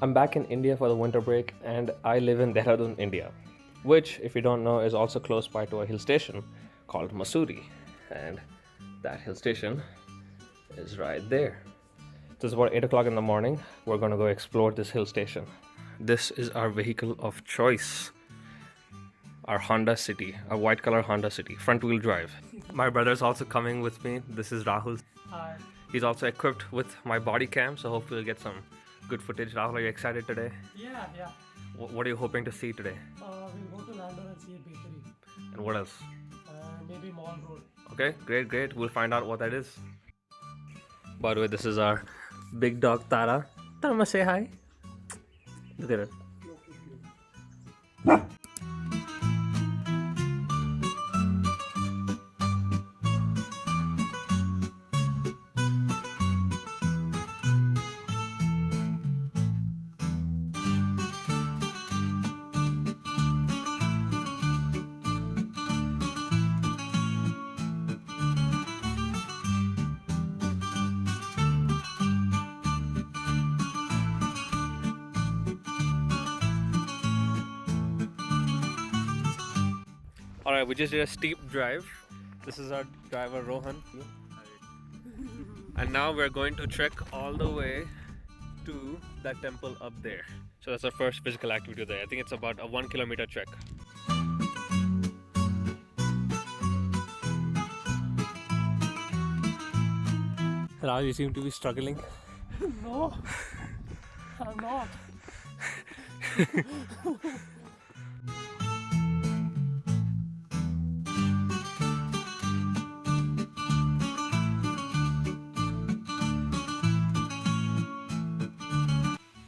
I'm back in India for the winter break and I live in Dehradun, India, which, if you don't know, is also close by to a hill station called Mussoorie. And that hill station is right there. This is about 8 o'clock in the morning. We're gonna go explore this hill station. This is our vehicle of choice. Our Honda City, a white color Honda City, front wheel drive. My brother's also coming with me. This is Rahul. Hi. He's also equipped with my body cam, so hopefully we'll get some good footage. Rahul, are you excited today? Yeah. What are you hoping to see today? We'll go to Landour and see a bakery. And what else? Maybe Mall Road. Okay, great. We'll find out what that is. By the way, this is our big dog Tara. Tara, say hi. Look at it. Alright, we just did a steep drive. This is our driver Rohan. And now we're going to trek all the way to that temple up there. So that's our first physical activity there. I think it's about a 1 kilometer trek. Raj, you seem to be struggling. No, I'm not.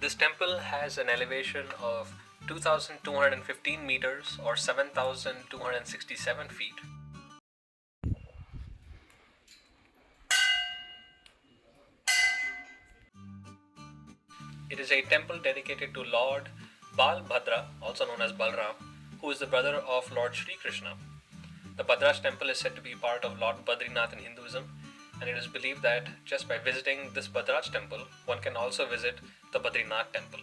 This temple has an elevation of 2,215 meters or 7,267 feet. It is a temple dedicated to Lord Bhadraj, also known as Balram, who is the brother of Lord Sri Krishna. The Bhadraj Temple is said to be part of Lord Badrinath in Hinduism, and it is believed that just by visiting this Bhadraj Temple, one can also visit the Badrinath Temple.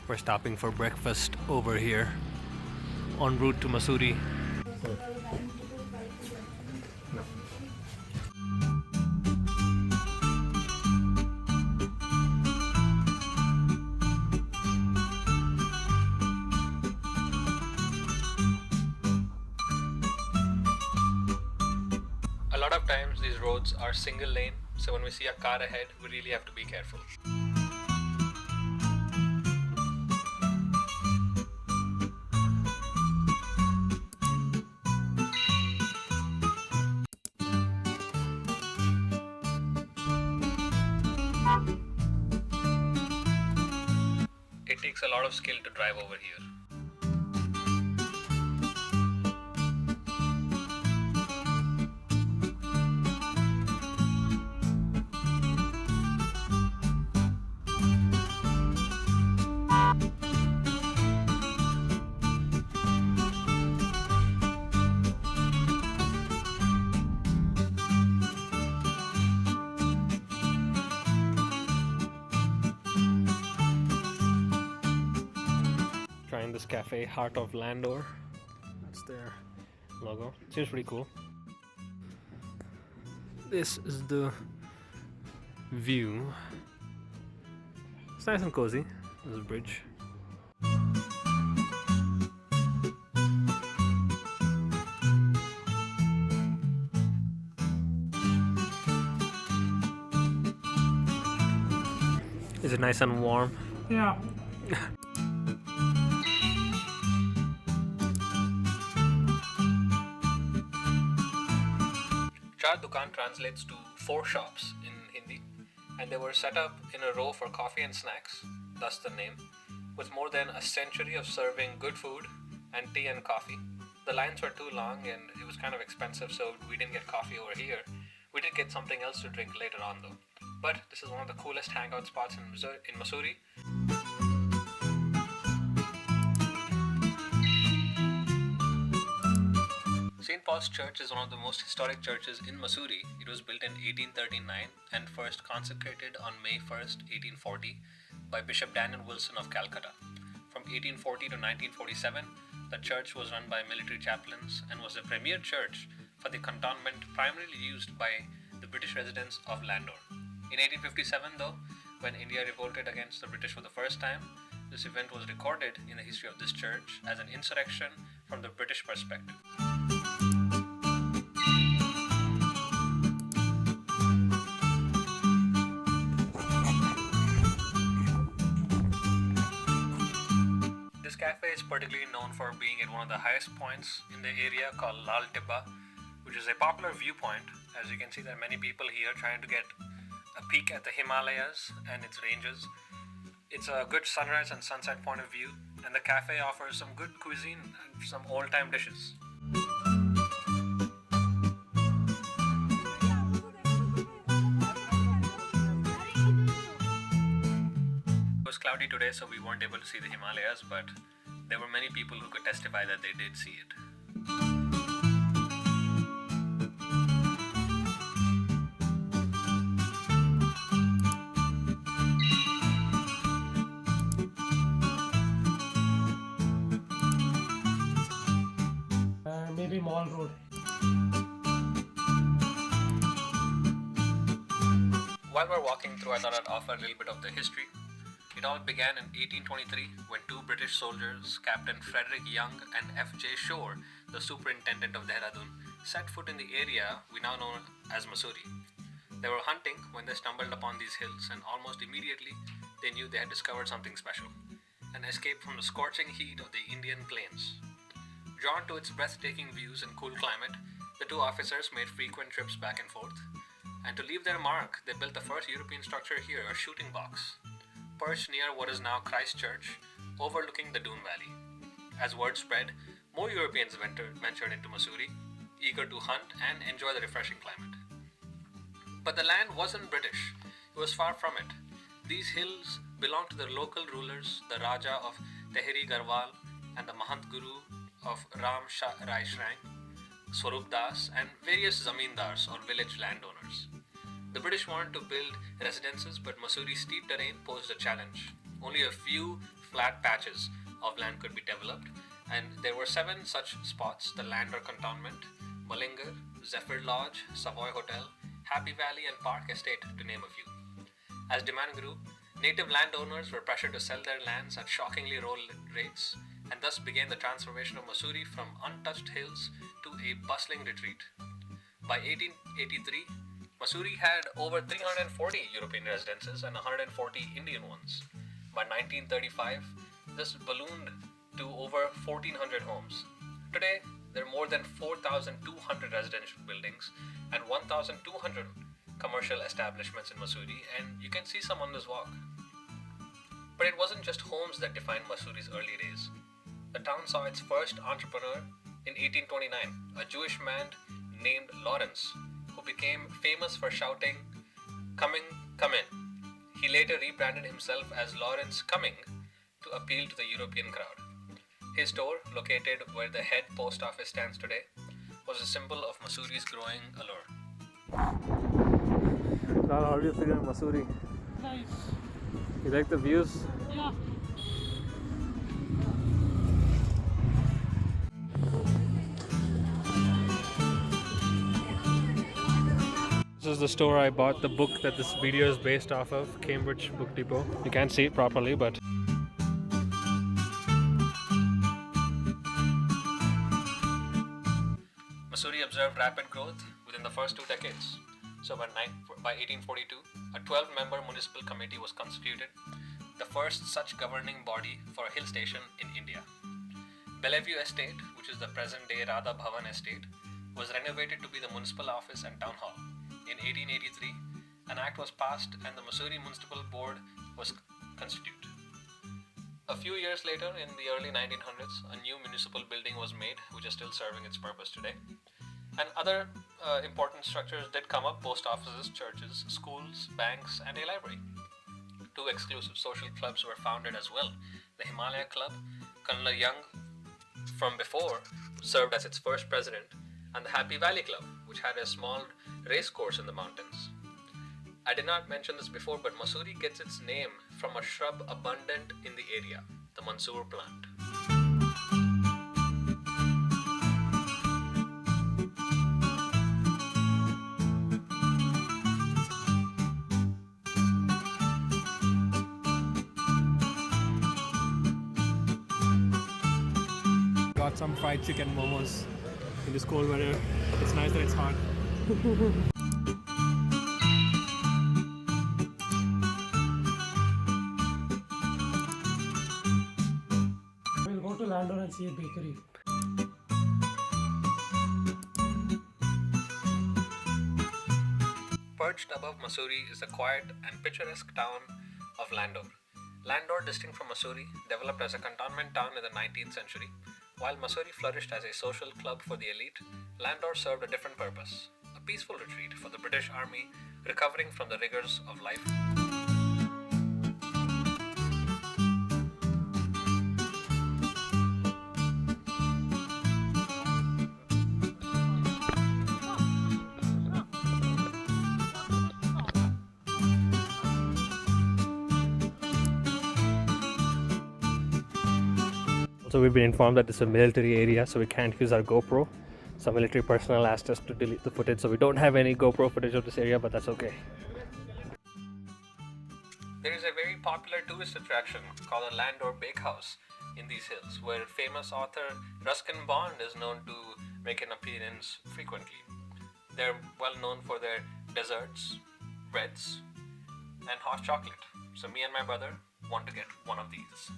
We're stopping for breakfast over here en route to Mussoorie. A lot of times these roads are single lane, so when we see a car ahead, we really have to be careful. It takes a lot of skill to drive over here. Trying this cafe, Heart of Landour. That's their logo. Seems pretty cool. This is the view. It's nice and cozy. There's a bridge. Is it nice and warm? Yeah. Char Dukan translates to four shops in Hindi, and they were set up in a row for coffee and snacks, thus the name. With more than a century of serving good food and tea and coffee, the lines were too long and it was kind of expensive, so we didn't get coffee over here. We did get something else to drink later on though. But this is one of the coolest hangout spots in Mussoorie. St. Paul's Church is one of the most historic churches in Mussoorie. It was built in 1839 and first consecrated on May 1st, 1840 by Bishop Daniel Wilson of Calcutta. From 1840 to 1947, the church was run by military chaplains and was the premier church for the cantonment primarily used by the British residents of Landour. In 1857 though, when India revolted against the British for the first time, this event was recorded in the history of this church as an insurrection from the British perspective. This cafe is particularly known for being at one of the highest points in the area called Lal Tibba, which is a popular viewpoint. As you can see, there are many people here trying to get a peek at the Himalayas and its ranges. It's a good sunrise and sunset point of view, and the cafe offers some good cuisine and some old-time dishes. It was cloudy today, so we weren't able to see the Himalayas, but there were many people who could testify that they did see it. Maybe Mall Road. While we're walking through, I thought I'd offer a little bit of the history. It all began in 1823 when two British soldiers, Captain Frederick Young and F.J. Shore, the superintendent of Dehradun, set foot in the area we now know as Mussoorie. They were hunting when they stumbled upon these hills, and almost immediately they knew they had discovered something special, an escape from the scorching heat of the Indian plains. Drawn to its breathtaking views and cool climate, the two officers made frequent trips back and forth, and to leave their mark, they built the first European structure here, a shooting box, perched near what is now Christchurch, overlooking the Doon Valley. As word spread, more Europeans ventured into Mussoorie, eager to hunt and enjoy the refreshing climate. But the land wasn't British. It was far from it. These hills belonged to the local rulers, the Raja of Tehri Garhwal and the Mahant Guru of Ram Rai Shrine, Swarup Das, and various zamindars or village landowners. The British wanted to build residences, but Mussoorie's steep terrain posed a challenge. Only a few flat patches of land could be developed, and there were 7 such spots: the Landour Cantonment, Mullingar, Zephyr Lodge, Savoy Hotel, Happy Valley, and Park Estate, to name a few. As demand grew, native landowners were pressured to sell their lands at shockingly low rates, and thus began the transformation of Mussoorie from untouched hills to a bustling retreat. By 1883, Mussoorie had over 340 European residences and 140 Indian ones. By 1935, this ballooned to over 1,400 homes. Today, there are more than 4,200 residential buildings and 1,200 commercial establishments in Mussoorie, and you can see some on this walk. But it wasn't just homes that defined Mussoorie's early days. The town saw its first entrepreneur in 1829, a Jewish man named Lawrence, who became famous for shouting, "Coming, come in." He later rebranded himself as Lawrence Coming to appeal to the European crowd. His store, located where the head post office stands today, was a symbol of Mussoorie's growing allure. How do you feel in Mussoorie? Nice. You like the views? Yeah. This is the store I bought the book that this video is based off of, Cambridge Book Depot. You can't see it properly, but Mussoorie observed rapid growth within the first 2 decades. So by 1842, a 12-member municipal committee was constituted, the first such governing body for a hill station in India. Bellevue Estate, which is the present-day Radha Bhavan Estate, was renovated to be the municipal office and town hall. In 1883, an act was passed and the Mussoorie Municipal Board was constituted. A few years later, in the early 1900s, a new municipal building was made, which is still serving its purpose today. And other important structures did come up: post offices, churches, schools, banks, and a library. Two exclusive social clubs were founded as well. The Himalaya Club, Colonel Young from before served as its first president, and the Happy Valley Club, which had a small race course in the mountains. I did not mention this before, but Mussoorie gets its name from a shrub abundant in the area, the Mansoor plant. Got some fried chicken momos in this cold weather. It's nice that it's hot. We'll go to Landour and see a bakery. Perched above Mussoorie is the quiet and picturesque town of Landour. Landour, distinct from Mussoorie, developed as a cantonment town in the 19th century. While Mussoorie flourished as a social club for the elite, Landour served a different purpose: a peaceful retreat for the British Army recovering from the rigors of life. So we've been informed that it's a military area, so we can't use our GoPro. Some military personnel asked us to delete the footage, so we don't have any GoPro footage of this area, but that's okay. There is a very popular tourist attraction called the Landour Bakehouse in these hills, where famous author Ruskin Bond is known to make an appearance frequently. They're well known for their desserts, breads, and hot chocolate. So me and my brother want to get one of these.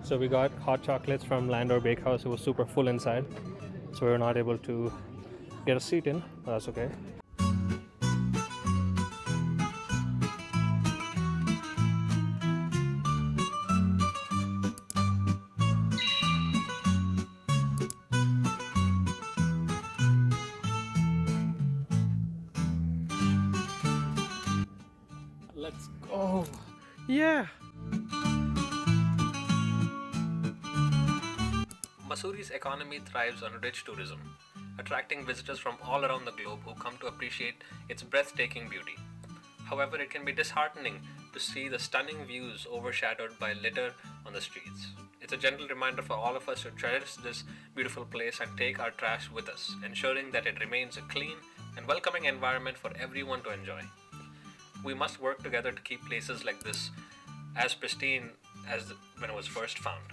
So we got hot chocolates from Landour Bakehouse. It was super full inside, so we were not able to get a seat in, but that's okay. Let's go. Yeah. Mussourie's economy thrives on rich tourism, attracting visitors from all around the globe who come to appreciate its breathtaking beauty. However, it can be disheartening to see the stunning views overshadowed by litter on the streets. It's a gentle reminder for all of us to cherish this beautiful place and take our trash with us, ensuring that it remains a clean and welcoming environment for everyone to enjoy. We must work together to keep places like this as pristine as when it was first found.